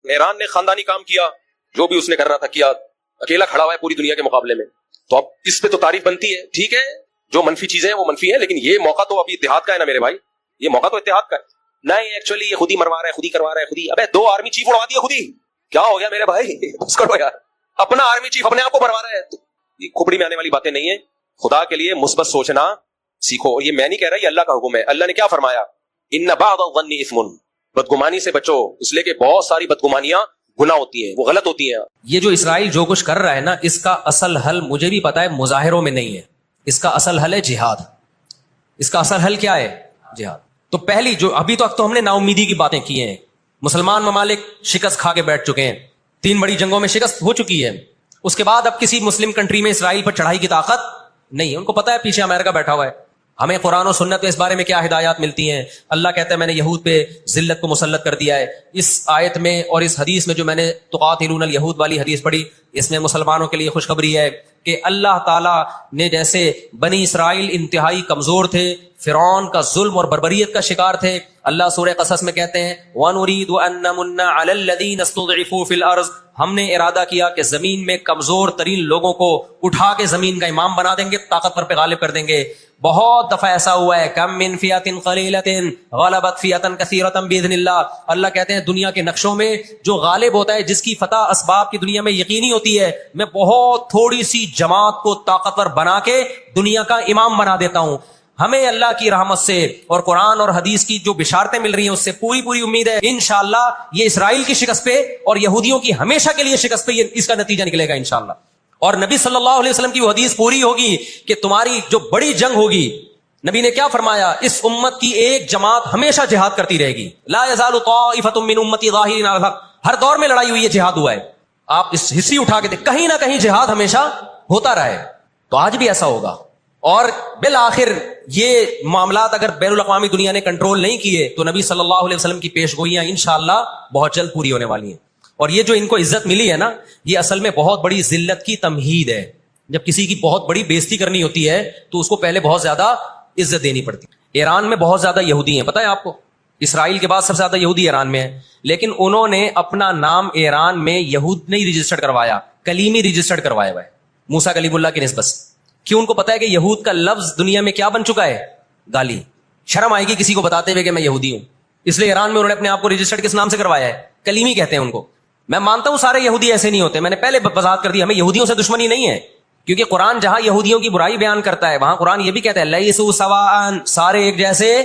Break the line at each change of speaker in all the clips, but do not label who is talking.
ایران نے خاندانی کام کیا، جو بھی اس نے کر رہا تھا کیا، اکیلا کھڑا ہوا ہے پوری دنیا کے مقابلے میں، تو اب اس پہ تو تعریف بنتی ہے. ٹھیک ہے جو منفی چیزیں ہیں وہ منفی ہیں، لیکن یہ موقع تو ابھی اتحاد کا ہے نا میرے بھائی، یہ موقع تو اتحاد کا ہے. نہیں ایکچولی یہ خود ہی مروا رہا ہے، خود ہی کروا رہا ہے، خود ہی. ابے 2 آرمی چیف اڑوا دیا خود ہی، کیا ہو گیا میرے بھائی؟ بس کرو یار، اپنا آرمی چیف اپنے آپ کو مروا رہا ہے. یہ کھوپڑی میں آنے والی باتیں نہیں ہیں. خدا کے لیے مثبت سوچنا سیکھو. اور یہ میں نہیں کہہ رہا، یہ اللہ کا حکم ہے. اللہ نے کیا فرمایا؟ ان بعض الظن اثم، بدگمانی سے بچو، اس لیے کہ بہت ساری بدگمانیاں گناہ ہوتی ہیں، وہ غلط ہوتی ہیں.
یہ جو اسرائیل جو کچھ کر رہا ہے نا، اس کا اصل حل مجھے بھی پتا ہے مظاہروں میں نہیں ہے. اس کا اصل حل ہے جہاد. اس کا اصل حل کیا ہے؟ جہاد. تو پہلی جو ابھی تو ہم نے نا امیدی کی باتیں کی ہیں. مسلمان ممالک شکست کھا کے بیٹھ چکے ہیں، 3 بڑی جنگوں میں شکست ہو چکی ہے. اس کے بعد اب کسی مسلم کنٹری میں اسرائیل پر چڑھائی کی طاقت نہیں ہے. ان کو پتا ہے پیچھے امریکہ بیٹھا ہوا ہے. ہمیں قرآن و سنت میں اس بارے میں کیا ہدایات ملتی ہیں. اللہ کہتا ہے میں نے یہود پہ ذلت کو مسلط کر دیا ہے. اس آیت میں اور اس حدیث میں جو میں نے تقاتلون الیہود والی حدیث پڑھی، اس میں مسلمانوں کے لیے خوشخبری ہے کہ اللہ تعالیٰ نے جیسے بنی اسرائیل انتہائی کمزور تھے، فرعون کا ظلم اور بربریت کا شکار تھے. اللہ سورہ قصص میں کہتے ہیں وَنُرِيدُ أَن نَّمُنَّ عَلَى الَّذِينَ اسْتُضْعِفُوا فِي الْأَرْضِ، ہم نے ارادہ کیا کہ زمین میں کمزور ترین لوگوں کو اٹھا کے زمین کا امام بنا دیں گے، طاقتور پہ غالب کر دیں گے. بہت دفعہ ایسا ہوا ہے، کم من فئۃ قلیلۃ غلبت فئۃ کثیرۃ باذن اللہ. اللہ کہتے ہیں دنیا کے نقشوں میں جو غالب ہوتا ہے، جس کی فتح اسباب کی دنیا میں یقینی ہوتی ہے، میں بہت تھوڑی سی جماعت کو طاقتور بنا کے دنیا کا امام بنا دیتا ہوں. ہمیں اللہ کی رحمت سے اور قرآن اور حدیث کی جو بشارتیں مل رہی ہیں اس سے پوری امید ہے انشاءاللہ یہ اسرائیل کی شکست پہ اور یہودیوں کی ہمیشہ کے لیے شکست پہ اس کا نتیجہ نکلے گا انشاءاللہ. اور نبی صلی اللہ علیہ وسلم کی وہ حدیث پوری ہوگی کہ تمہاری جو بڑی جنگ ہوگی، نبی نے کیا فرمایا؟ اس امت کی ایک جماعت ہمیشہ جہاد کرتی رہے گی. لا یزال طائفۃ من امتی ظاہرین علی الحق. ہر دور میں لڑائی ہوئی ہے، جہاد ہوا ہے. آپ اس ہسٹری اٹھا کے دیکھ، کہیں نہ کہیں جہاد ہمیشہ ہوتا رہا ہے. تو آج بھی ایسا ہوگا. اور بالآخر یہ معاملات اگر بین الاقوامی دنیا نے کنٹرول نہیں کیے تو نبی صلی اللہ علیہ وسلم کی پیش گوئیاں انشاءاللہ بہت جلد پوری ہونے والی ہیں. اور یہ جو ان کو عزت ملی ہے نا، یہ اصل میں بہت بڑی ذلت کی تمہید ہے. جب کسی کی بہت بڑی بےزتی کرنی ہوتی ہے تو اس کو پہلے بہت زیادہ عزت دینی پڑتی. ایران میں بہت زیادہ یہودی ہیں، پتہ ہے آپ کو؟ اسرائیل کے بعد سب سے زیادہ یہودی ایران میں ہیں. لیکن انہوں نے اپنا نام ایران میں یہود نہیں رجسٹرڈ کروایا، کلیمی رجسٹرڈ کروایا ہوا ہے موسیٰ کلیم اللہ کی نسبت سے. کیوں؟ ان کو پتا ہے کہ یہود کا لفظ دنیا میں کیا بن چکا ہے؟ گالی. شرم آئے گی کسی کو بتاتے ہوئے کہ میں یہودی ہوں. اس لیے ایران میں انہوں نے اپنے آپ کو رجسٹرڈ کس نام سے کروایا ہے؟ کلیمی کہتے ہیں ان کو. میں مانتا ہوں سارے یہودی ایسے نہیں ہوتے، میں نے پہلے وضاحت کر دی. ہمیں یہودیوں سے دشمنی نہیں ہے، کیونکہ قرآن جہاں یہودیوں کی برائی بیان کرتا ہے وہاں قرآن یہ بھی کہتا ہے لیسوا سواء، سارے ایک جیسے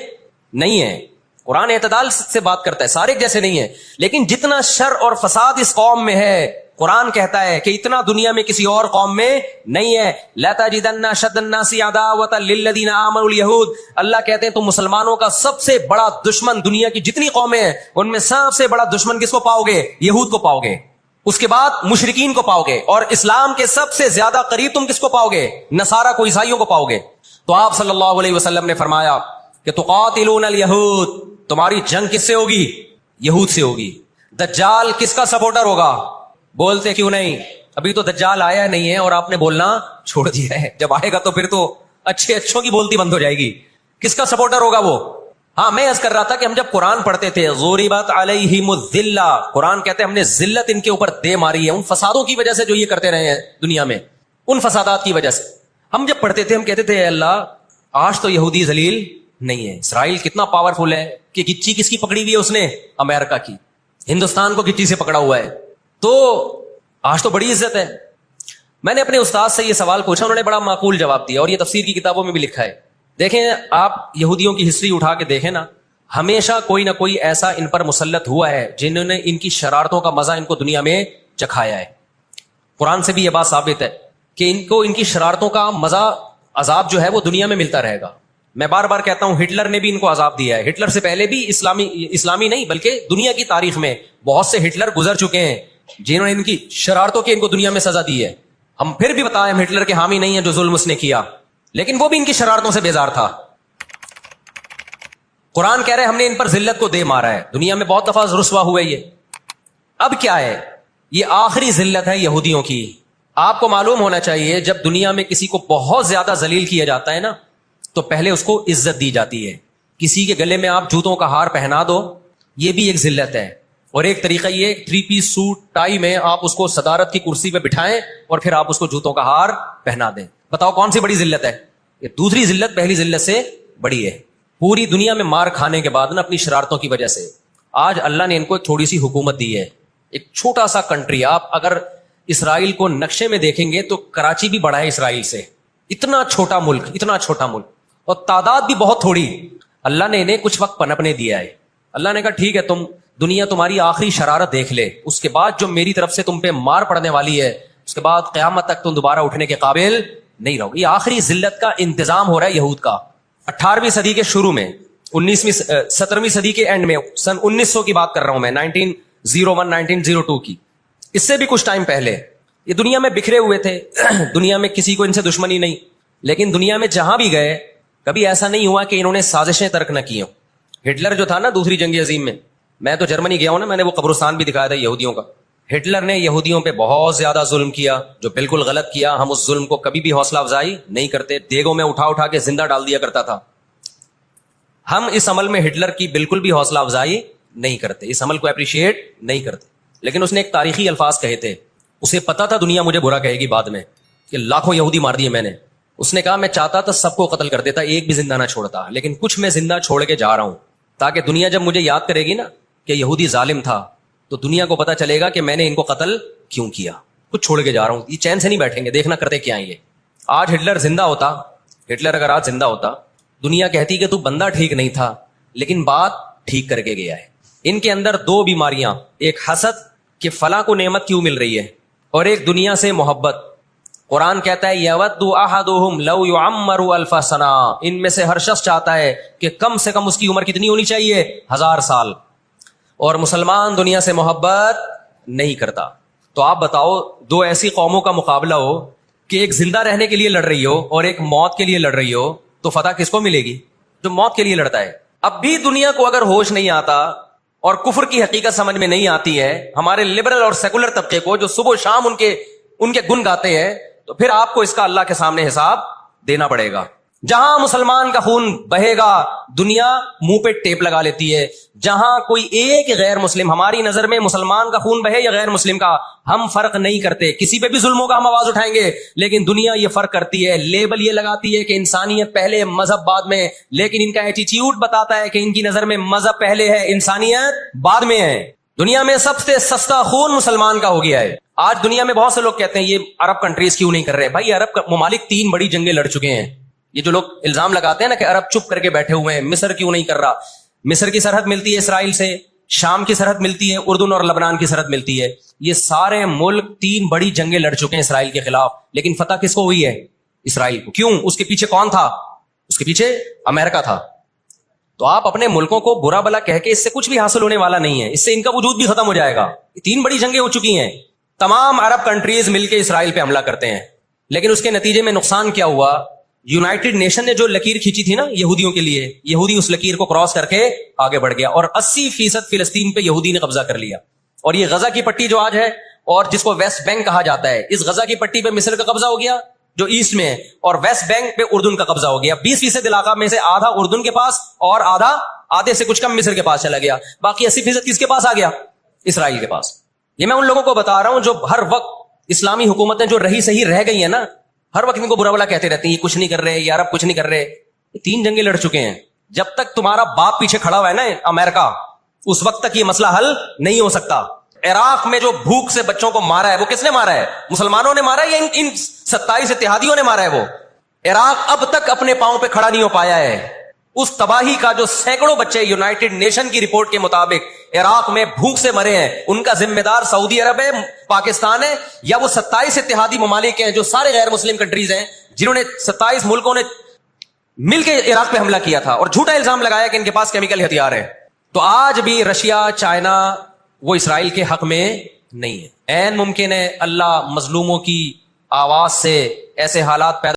نہیں ہیں. قرآن اعتدال سے بات کرتا ہے، سارے ایک جیسے نہیں ہیں. لیکن جتنا شر اور فساد اس قوم میں ہے، قرآن کہتا ہے کہ اتنا دنیا میں کسی اور قوم میں نہیں ہے. لَتَجِدَنَّ أَشَدَّ النَّاسِ عَدَاوَةً لِلَّذِينَ آمَنُوا الْيَهُودَ. اللہ کہتے ہیں تو مسلمانوں کا سب سے بڑا دشمن، دنیا کی جتنی قومیں ہیں ان میں سب سے بڑا دشمن کس کو پاؤ گے؟ یہود کو پاؤ گے. اس کے بعد مشرکین کو پاؤ گے، اور اسلام کے سب سے زیادہ قریب تم کس کو پاؤ گے؟ نصارہ کو، عیسائیوں کو پاؤ گے. تو آپ صلی اللہ علیہ وسلم نے فرمایا کہ تقاتلون الیہود، تمہاری جنگ کس سے ہوگی؟ یہود سے ہوگی. دجال کس کا سپورٹر ہوگا؟ بولتے کیوں نہیں؟ ابھی تو دجال آیا نہیں ہے اور آپ نے بولنا چھوڑ دیا ہے. جب آئے گا تو پھر تو اچھوں کی بولتی بند ہو جائے گی. کس کا سپورٹر ہوگا وہ؟ ہاں میں عرض کر رہا تھا کہ ہم جب قرآن پڑھتے تھے ضربت علیہم الذلہ، قرآن کہتے ہیں ہم نے ذلت ان کے اوپر دے ماری ہے ان فسادوں کی وجہ سے جو یہ کرتے رہے ہیں دنیا میں، ان فسادات کی وجہ سے. ہم جب پڑھتے تھے ہم کہتے تھے اے اللہ آج تو یہودی ذلیل نہیں ہے. اسرائیل کتنا پاورفل ہے کہ گچی کس کی پکڑی ہوئی ہے اس نے؟ امریکہ کی. ہندوستان کو گچی سے پکڑا ہوا ہے. تو آج تو بڑی عزت ہے. میں نے اپنے استاد سے یہ سوال پوچھا، انہوں نے بڑا معقول جواب دیا اور یہ تفسیر کی کتابوں میں بھی لکھا ہے. دیکھیں آپ یہودیوں کی ہسٹری اٹھا کے دیکھیں نا، ہمیشہ کوئی نہ کوئی ایسا ان پر مسلط ہوا ہے جنہوں نے ان کی شرارتوں کا مزہ ان کو دنیا میں چکھایا ہے. قرآن سے بھی یہ بات ثابت ہے کہ ان کو ان کی شرارتوں کا مزہ، عذاب جو ہے وہ دنیا میں ملتا رہے گا. میں بار بار کہتا ہوں ہٹلر نے بھی ان کو عذاب دیا ہے. ہٹلر سے پہلے بھی اسلامی نہیں بلکہ دنیا کی تاریخ میں بہت سے ہٹلر گزر چکے ہیں جنہوں نے ان کی شرارتوں کی ان کو دنیا میں سزا دی ہے. ہم پھر بھی بتائیں ہم ہٹلر کے حامی نہیں ہیں جو ظلم اس نے کیا، لیکن وہ بھی ان کی شرارتوں سے بیزار تھا. قرآن کہہ رہے ہم نے ان پر ذلت کو دے مارا ہے. دنیا میں بہت دفعہ رسوا ہوئے یہ. اب کیا ہے؟ یہ آخری ذلت ہے یہودیوں کی. آپ کو معلوم ہونا چاہیے جب دنیا میں کسی کو بہت زیادہ ذلیل کیا جاتا ہے نا تو پہلے اس کو عزت دی جاتی ہے. کسی کے گلے میں آپ جوتوں کا ہار پہنا دو، یہ بھی ایک ذلت ہے. اور ایک طریقہ یہ 3 پیس سوٹ ٹائی میں آپ اس کو صدارت کی کرسی پہ بٹھائیں اور پھر آپ اس کو جوتوں کا ہار پہنا دیں. بتاؤ کون سی بڑی ذلت ہے؟ یہ دوسری ذلت پہلی ذلت سے بڑی ہے. پوری دنیا میں مار کھانے کے بعد نا اپنی شرارتوں کی وجہ سے آج اللہ نے ان کو ایک تھوڑی سی حکومت دی ہے. ایک چھوٹا سا کنٹری, آپ اگر اسرائیل کو نقشے میں دیکھیں گے تو کراچی بھی بڑا ہے اسرائیل سے. اتنا چھوٹا ملک, اتنا چھوٹا ملک, اور تعداد بھی بہت تھوڑی. اللہ نے انہیں کچھ وقت پنپنے دیا ہے. اللہ نے کہا ٹھیک ہے, تم دنیا تمہاری آخری شرارت دیکھ لے, اس کے بعد جو میری طرف سے تم پہ مار پڑنے والی ہے اس کے بعد قیامت تک تم دوبارہ اٹھنے کے قابل نہیں رہو. یہ آخری ذلت کا انتظام ہو رہا ہے یہود کا. 18ویں صدی کے شروع میں, 17ویں صدی کے اینڈ میں, سن 1900 کی بات کر رہا ہوں میں, 1901 1902 کی, اس سے بھی کچھ ٹائم پہلے یہ دنیا میں بکھرے ہوئے تھے. دنیا میں کسی کو ان سے دشمنی نہیں, لیکن دنیا میں جہاں بھی گئے کبھی ایسا نہیں ہوا کہ انہوں نے سازشیں ترک نہ کی ہوں. ہٹلر جو تھا نا دوسری جنگ عظیم میں, میں تو جرمنی گیا ہوں نا, میں نے وہ قبرستان بھی دکھایا تھا یہودیوں کا. ہٹلر نے یہودیوں پہ بہت زیادہ ظلم کیا, جو بالکل غلط کیا. ہم اس ظلم کو کبھی بھی حوصلہ افزائی نہیں کرتے, دیگوں میں اٹھا اٹھا کے زندہ ڈال دیا کرتا تھا. ہم اس عمل میں ہٹلر کی بالکل بھی حوصلہ افزائی نہیں کرتے, اس عمل کو اپریشیٹ نہیں کرتے. لیکن اس نے ایک تاریخی الفاظ کہے تھے, اسے پتا تھا دنیا مجھے برا کہے گی بعد میں کہ لاکھوں یہودی مار دیے میں نے. اس نے کہا میں چاہتا تھا سب کو قتل کر دیتا, ایک بھی زندہ نہ چھوڑتا, لیکن کچھ میں زندہ چھوڑ کے جا رہا ہوں تاکہ دنیا جب مجھے یاد کرے گی نا کہ یہودی ظالم تھا تو دنیا کو پتا چلے گا کہ میں نے ان کو قتل کیوں کیا. کچھ چھوڑ کے جا رہا ہوں, یہ چین سے نہیں بیٹھیں گے, دیکھنا کرتے کیا ہیں یہ. آج ہٹلر زندہ ہوتا, ہٹلر اگر آج زندہ ہوتا, دنیا کہتی کہ تو بندہ ٹھیک نہیں تھا لیکن بات ٹھیک کر کے گیا ہے. ان کے اندر 2 بیماریاں, ایک حسد کہ فلاں کو نعمت کیوں مل رہی ہے, اور ایک دنیا سے محبت. قرآن کہتا ہے یود احدہم لو یعمر الف سنہ, ان میں سے ہر شخص چاہتا ہے کہ کم سے کم اس کی عمر کتنی ہونی چاہیے, 1000 سال. اور مسلمان دنیا سے محبت نہیں کرتا. تو آپ بتاؤ 2 ایسی قوموں کا مقابلہ ہو کہ ایک زندہ رہنے کے لیے لڑ رہی ہو اور ایک موت کے لیے لڑ رہی ہو, تو فتح کس کو ملے گی؟ جو موت کے لیے لڑتا ہے. اب بھی دنیا کو اگر ہوش نہیں آتا اور کفر کی حقیقت سمجھ میں نہیں آتی ہے, ہمارے لبرل اور سیکولر طبقے کو جو صبح و شام ان کے گن گاتے ہیں, تو پھر آپ کو اس کا اللہ کے سامنے حساب دینا پڑے گا. جہاں مسلمان کا خون بہے گا دنیا منہ پہ ٹیپ لگا لیتی ہے. جہاں کوئی ایک غیر مسلم, ہماری نظر میں مسلمان کا خون بہے یا غیر مسلم کا, ہم فرق نہیں کرتے. کسی پہ بھی ظلموں کا ہم آواز اٹھائیں گے, لیکن دنیا یہ فرق کرتی ہے, لیبل یہ لگاتی ہے کہ انسانیت پہلے مذہب بعد میں. لیکن ان کا ایٹیٹیوڈ بتاتا ہے کہ ان کی نظر میں مذہب پہلے ہے, انسانیت بعد میں ہے. دنیا میں سب سے سستا خون مسلمان کا ہو گیا ہے. آج دنیا میں بہت سے لوگ کہتے ہیں یہ عرب کنٹریز کیوں نہیں کر رہے. بھائی عرب ممالک 3 بڑی جنگیں لڑ چکے ہیں. یہ جو لوگ الزام لگاتے ہیں نا کہ عرب چپ کر کے بیٹھے ہوئے ہیں, مصر کیوں نہیں کر رہا. مصر کی سرحد ملتی ہے اسرائیل سے, شام کی سرحد ملتی ہے, اردن اور لبنان کی سرحد ملتی ہے. یہ سارے ملک 3 بڑی جنگیں لڑ چکے ہیں اسرائیل کے خلاف, لیکن فتح کس کو ہوئی ہے؟ اسرائیل کو. کیوں؟ اس کے پیچھے کون تھا؟ اس کے پیچھے امریکہ تھا. تو آپ اپنے ملکوں کو برا بلا کہہ کے اس سے کچھ بھی حاصل ہونے والا نہیں ہے, اس سے ان کا وجود بھی ختم ہو جائے گا. 3 بڑی جنگیں ہو چکی ہیں, تمام عرب کنٹریز مل کے اسرائیل پہ حملہ کرتے ہیں, لیکن اس کے نتیجے میں نقصان کیا ہوا؟ یونائٹڈ نیشن نے جو لکیر کھینچی تھی نا یہودیوں کے لیے, یہودی اس لکیر کو کراس کر کے آگے بڑھ گیا, اور 80% فلسطین پہ یہودی نے قبضہ کر لیا. اور یہ غزہ کی پٹی جو آج ہے اور جس کو ویسٹ بینک کہا جاتا ہے, اس غزہ کی پٹی پہ مصر کا قبضہ ہو گیا جو ایسٹ میں ہے, اور ویسٹ بینک پہ اردن کا قبضہ ہو گیا. 20% علاقہ میں سے آدھا اردن کے پاس اور آدھے سے کچھ کم مصر کے پاس چلا گیا. باقی 80% کس کے پاس آ گیا؟ اسرائیل کے پاس. یہ میں ان لوگوں کو بتا رہا ہوں جو ہر وقت اسلامی حکومتیں جو رہی صحیح رہ گئی ہیں نا, ہر وقت ان کو برا بلا کہتے رہتے ہیں یہ کچھ نہیں کر رہے, یہ عرب کچھ نہیں کر رہے. یہ 3 جنگیں لڑ چکے ہیں. جب تک تمہارا باپ پیچھے کھڑا ہوا ہے نا امریکہ, اس وقت تک یہ مسئلہ حل نہیں ہو سکتا. عراق میں جو بھوک سے بچوں کو مارا ہے وہ کس نے مارا ہے؟ مسلمانوں نے مارا ہے یا ان 27 اتحادیوں نے مارا ہے؟ وہ عراق اب تک اپنے پاؤں پہ کھڑا نہیں ہو پایا ہے. اس تباہی کا جو سینکڑوں بچے یونائٹڈ نیشن کی رپورٹ کے مطابق عراق میں بھوک سے مرے ہیں, ان کا ذمہ دار سعودی عرب ہے, پاکستان ہے, یا وہ 27 اتحادی ممالک ہیں جو سارے غیر مسلم کنٹریز ہیں جنہوں نے 27 ملکوں نے مل کے عراق پہ حملہ کیا تھا اور جھوٹا الزام لگایا کہ ان کے پاس کیمیکل ہتھیار ہے. تو آج بھی رشیا, چائنا وہ اسرائیل کے حق میں نہیں ہے. عین ممکن ہے اللہ مظلوموں کی آواز سے ایسے حالات پیدا